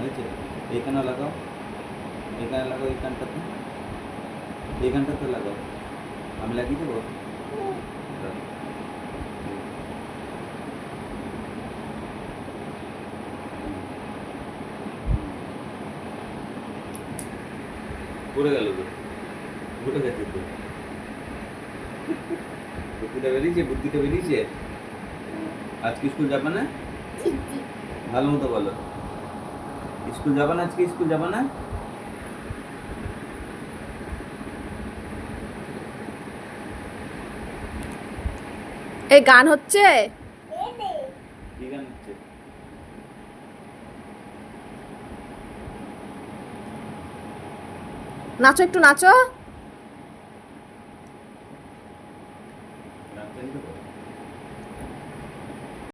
হয়েছে? এইখানে লাগাও, এখানে লাগাও, এইখানটাতে লাগাও। আমি লাগিয়ে দেবো। দাও। পড়ে গেল তো, পড়ে গেছে তো। বুদ্ধিটা বেরিয়েছে। আজকে স্কুল যাবে না? ভালো মতো বলো, স্কুল যাবে না আজকে? স্কুল যাবে না? এই গান হচ্ছে। কি গান হচ্ছে? নাচো, একটু নাচো।